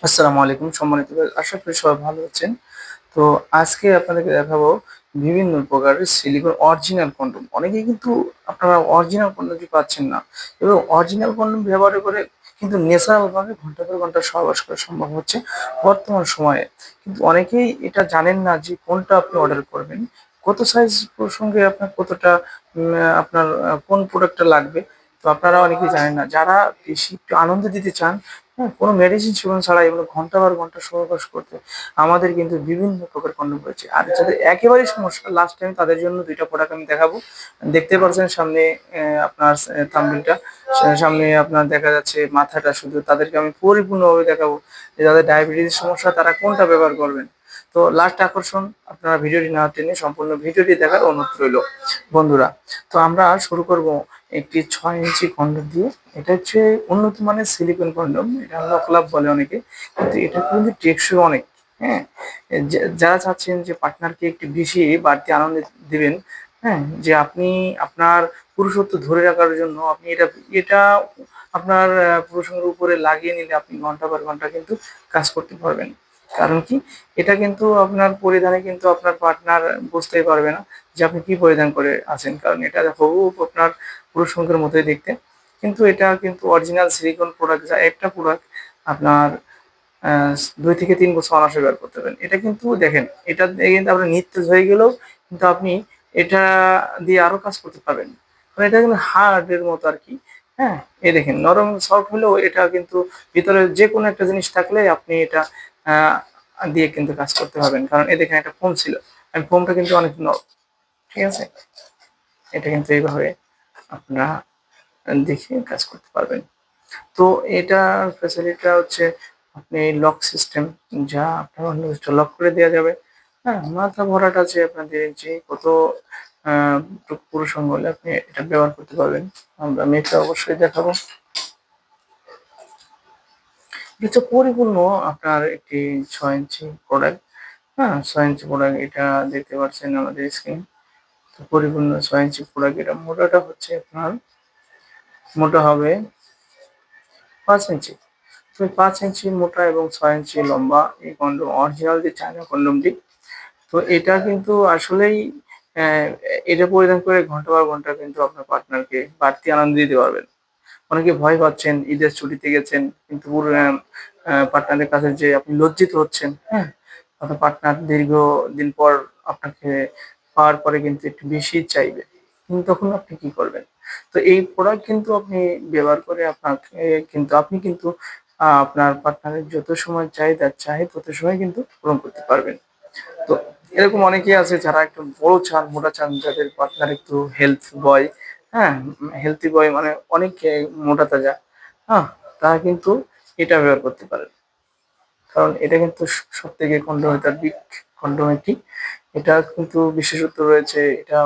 আসসালামু আলাইকুম সম্মানিত ভাই, আশা করি সবাই ভালো আছেন। তো আজকে আপনাদেরকে দেখাবো বিভিন্ন প্রকারের সিলিকন অরিজিনাল কন্ডম। অনেকেই কিন্তু আপনারা অরিজিনাল কন্ডমটি পাচ্ছেন না এবং অরিজিনাল কন্ডম ব্যবহার করে কিন্তু ন্যাচারাল ভাবে ঘন্টার পর ঘন্টা সহবাস করা সম্ভব হচ্ছে বর্তমান সময়ে। কিন্তু অনেকেই এটা জানেন না যে কোনটা আপনি অর্ডার করবেন, কত সাইজ প্রসঙ্গে আপনার কতটা আপনার কোন প্রোডাক্টটা লাগবে। তো আপনারা অনেকেই জানেন না। যারা বেশি একটু আনন্দ দিতে চান, হ্যাঁ, কোনো মেডিসিন সেবন ছাড়া এগুলো ঘন্টার পর ঘন্টা সহবাস করতে আমাদের কিন্তু বিভিন্ন প্রকার কন্ডম রয়েছে। আর যাদের একেবারেই সমস্যা লাস্ট টাইম তাদের জন্য ২ টা প্রোডাক্ট আমি দেখাবো। দেখতে পাচ্ছেন সামনে আপনার থাম্বনেইলটা সামনে আপনার দেখা যাচ্ছে মাথাটা শুধু। তাদেরকে আমি পরিপূর্ণভাবে দেখাবো যে যাদের ডায়াবেটিসের সমস্যা তারা কোনটা ব্যবহার করবেন। তো লাস্ট আকর্ষণ, আপনারা ভিডিওটি না টেনে সম্পূর্ণ ভিডিওটি দেখার অনুরোধ রইল বন্ধুরা। তো আমরা শুরু করব একটি ৬ ইঞ্চি কন্ডম দিয়ে। এটা হচ্ছে উন্নত মানের সিলিকন কন্ডম। এটা লকলাভ বলে অনেকে। কিন্তু এটা কিন্তু টেকসই অনেক। হ্যাঁ? যারা চাচ্ছেন যে পার্টনারকে একটু বেশি বাড়তি আনন্দ দিবেন, হ্যাঁ? যে আপনি আপনার পুরুষত্ব ধরে রাখার জন্য আপনি এটা এটা আপনার পুরুষের উপরে লাগিয়ে নিলে আপনি ঘন্টার পর ঘন্টা কিন্তু কাজ করতে পারবেন। কারণ কি? এটা কিন্তু আপনার পরিধানে কিন্তু আপনার পার্টনার বুঝতেই পারবে না যে আপনি কি পরিধান করে আছেন। কারণ এটা হুবহু আপনার পুরুষ সঙ্গের মতোই দেখতে। কিন্তু এটা কিন্তু অরিজিনাল সিলিকন প্রোডাক্ট, যা একটা প্রোডাক্ট আপনার ২ থেকে ৩ বছর অনায়াসে ব্যবহার করতে পারবেন। এটা কিন্তু দেখেন, এটা দিয়ে কিন্তু আপনার নিস্তেজ হয়ে গেলেও কিন্তু আপনি এটা দিয়ে আরো কাজ করতে পারবেন। মানে এটা কিন্তু হার্ডের মতো আরকি। হ্যাঁ? এই দেখেন নরম সফট হলেও এটা কিন্তু ভিতরে যেকোনো একটা জিনিস থাকলে আপনি এটা দিয়ে কিন্তু কাজ করতে পারবেন। কারণ এই দেখেন একটা ফোম ছিল। ফোমটা কিন্তু অনেক নরম। ঠিক আছে? এটা কিন্তু এইভাবে আপনারা দেখে কাজ করতে পারবেন। তো এটার ফ্যাসিলিটিটা হচ্ছে আপনি লক সিস্টেম, যা আপনার অন্য লক করে দেওয়া যাবে। হ্যাঁ? মাথা ভরাট আছে আপনাদের যে কত আ পুরুষ অঙ্গ হলে আপনি এটা ব্যবহার করতে পারবেন। আমি এটা অবশ্যই দেখাবো। এটা হচ্ছে পরিপূর্ণ আপনার একটি ৬ ইঞ্চি প্রোডাক্ট। হ্যাঁ? ৬ ইঞ্চি প্রোডাক্ট, এটা দেখতে পাচ্ছেন আমাদের স্ক্রিনে। তো পরিপূর্ণ ৬ ইঞ্চি প্রোডাক্ট। এটা মোটাটা হচ্ছে আপনার মোটা হবে ৫ ইঞ্চি। তো ৫ ইঞ্চি মোটা এবং ৬ ইঞ্চি লম্বা এই কন্ডম, অরিজিনাল যে চায়না কন্ডমটি। তো এটা কিন্তু আসলেই অ্যা এটা পরিধান করে ঘন্টার পর ঘন্টা কিন্তু আপনার পার্টনারকে বাড়তি আনন্দ দিতে পারবেন। অনেকে ভয় পাচ্ছেন, ঈদের ছুটিতে গেছেন কিন্তু পুরো পার্টনারের কাছে যেয়ে আপনি লজ্জিত হচ্ছেন, হ্যাঁ? আপনার পার্টনার দীর্ঘদিন পর আপনাকে পাওয়ার পরে কিন্তু একটু বেশি চাইবে। কিন্তু তখন আপনি কি করবেন? তো এই প্রোডাক্ট কিন্তু আপনি ব্যবহার করে আপনাকে কিন্তু আপনি কিন্তু আপনার পার্টনারের যত সময় চাহিদা চায় তত সময় কিন্তু পূরণ করতে পারবেন। তো এরকম অনেকেই আছে যারা একটু বড় চান, মোটা চান, যাদের পার্টনার একটু হেলথ বয়, হ্যাঁ? হেলথি বয় মানে অনেক মোটা তাজা, হ্যাঁ? তারা কিন্তু এটা ব্যবহার করতে পারেন। কারণ এটা কিন্তু সবথেকে কন্ডোমিটার বিগ কন্ডোম একটি। এটা কিন্তু বিশেষত্ব রয়েছে, এটা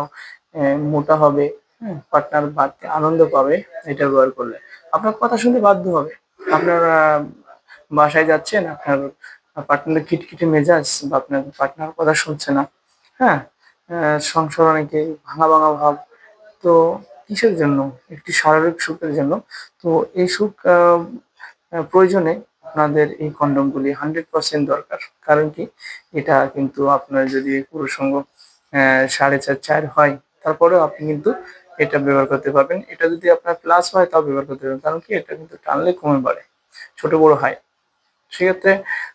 মোটা হবে, হ্যাঁ? পার্টনার বাড়তি আনন্দ পাবে এটা ব্যবহার করলে। আপনার কথা শুনতে বাধ্য হবে। আপনার বাসায় যাচ্ছেন, আপনার পার্টনারের খিটখিটে মেজাজ বা আপনার পার্টনার কথা শুনছে না, হ্যাঁ? সংসার অনেকেই ভাঙা ভাব। তো কিসের জন্য? একটি শারীরিক সুখের জন্য। তো এই সুখ প্রয়োজনে আপনাদের এই কন্ডমগুলি 100% দরকার। কারণ কি? এটা কিন্তু আপনার যদি পুরুষাঙ্গ ৪.৫ হয়, তারপরেও আপনি কিন্তু এটা ব্যবহার করতে পারবেন। এটা যদি আপনার প্লাস হয় তাও ব্যবহার করতে পারবেন। কারণ কি? এটা কিন্তু টানলে কমে বাড়ে, ছোট বড় হয়। সেক্ষেত্রে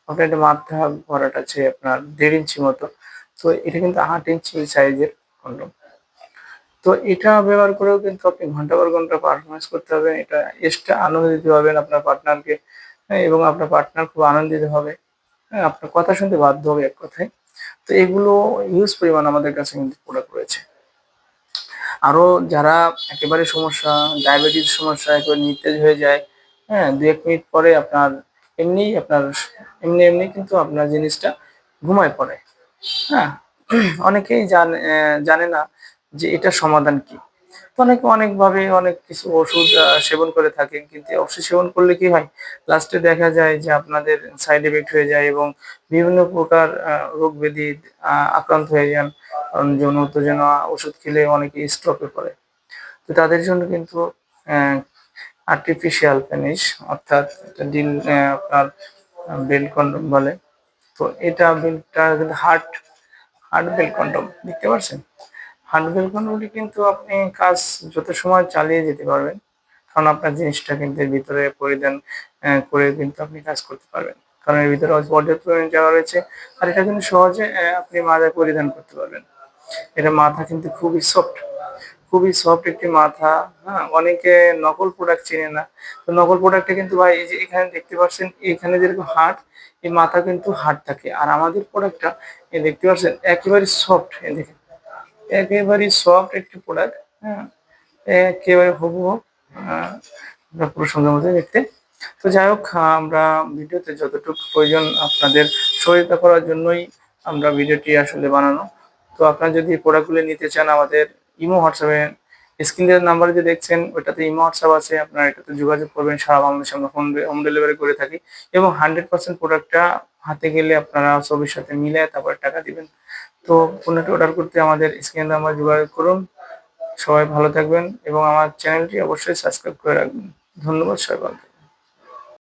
আপনার এটা মাথা ভরাট আছে আপনার ১.৫ ইঞ্চি মতো। তো এটা কিন্তু ৮ ইঞ্চি সাইজের কন্ডম। তো এটা ব্যবহার করেও কিন্তু আপনি ঘন্টার পর ঘন্টা পারফরম্যান্স করতে পারবেন। এটা এক্সট্রা আনন্দ দিতে পারবেন আপনার পার্টনারকে, হ্যাঁ? এবং আপনার পার্টনার খুব আনন্দিত হবে। হ্যাঁ? আপনার কথা শুনতে বাধ্য হবে এক কথায়। তো এগুলো হিউজ পরিমাণ আমাদের কাছে কিন্তু প্রোডাক্ট রয়েছে। আরো যারা একেবারে সমস্যা, ডায়াবেটিস সমস্যা একেবারে নিস্তেজ হয়ে যায়, হ্যাঁ? ২-১ মিনিট পরে আপনার এমনিই আপনার এমনি কিন্তু আপনার জিনিসটা ঘুমায় পড়ে, হ্যাঁ? অনেকেই জানে না যে এটার সমাধান কি? তো অনেকে অনেকভাবে অনেক কিছু ওষুধ সেবন করে থাকেন। কিন্তু এই ওষুধ সেবন করলে কি হয়? লাস্টে দেখা যায় যে আপনাদের সাইড ইফেক্ট হয়ে যায় এবং বিভিন্ন প্রকার রোগ ব্যাধি আক্রান্ত হয়ে যান। কারণ যৌন উত্তেজনা ওষুধ খেলে অনেকে স্ট্রোকে পড়ে। তো তাদের জন্য কিন্তু অ্যা আর্টিফিশিয়াল পেনিস, অর্থাৎ এটা আপনার বেল্ট কন্ডম বলে। তো এটা বেল্টটা কিন্তু হার্ট হার্ট বেল্ট কন্ডম দেখতে পাচ্ছেন। হার্ট বেল্ট কন্ডমটি কিন্তু আপনি কাজ যত সময় চালিয়ে যেতে পারবেন, কারণ আপনার জিনিসটা কিন্তু এর ভিতরে পরিধান করে কিন্তু আপনি কাজ করতে পারবেন, কারণ এর ভিতরে পর্যাপ্ত পরিমাণে জায়গা রয়েছে। আর এটা কিন্তু সহজে আপনি মাথায় পরিধান করতে পারবেন। এটা মাথা কিন্তু খুবই সফট একটি মাথা। হ্যাঁ, অনেকে নকল প্রোডাক্ট চেনে না। তো নকল প্রোডাক্টে কিন্তু ভাই এই যে এখানে দেখতে পাচ্ছেন, এখানে যেরকম হার্ড, এই মাথা কিন্তু হার্ড থাকে। আর আমাদের প্রোডাক্টটা দেখতে পাচ্ছেন একেবারে সফট। দেখেন একেবারেই সফট একটি প্রোডাক্ট। হ্যাঁ, একেবারে হুবহু পুরুষের মধ্যে দেখতে। তো যাই হোক, আমরা ভিডিওতে যতটুকু প্রয়োজন আপনাদের সহায়তা করার জন্যই আমরা ভিডিওটি আসলে বানানো। তো আপনারা যদি প্রোডাক্টগুলো নিতে চান, আমাদের ইমো হোয়াটসঅ্যাপে স্ক্রিনের নাম্বার যে দেখছেন ওইটাতে ইমো হোয়াটসঅ্যাপ আছে, আপনারা এটাতে যোগাযোগ করবেন। সারা বাংলাদেশে আমরা হোম ডেলিভারি করে থাকি এবং 100% প্রোডাক্টটা হাতে গেলে আপনারা ছবির সাথে মিলে তারপরে টাকা দিবেন। তো পণ্যটি অর্ডার করতে আমাদের স্ক্রিনের নাম্বার যোগাযোগ করুন। সবাই ভালো থাকবেন এবং আমার চ্যানেলটি অবশ্যই সাবস্ক্রাইব করে রাখবেন। ধন্যবাদ সবাইকে।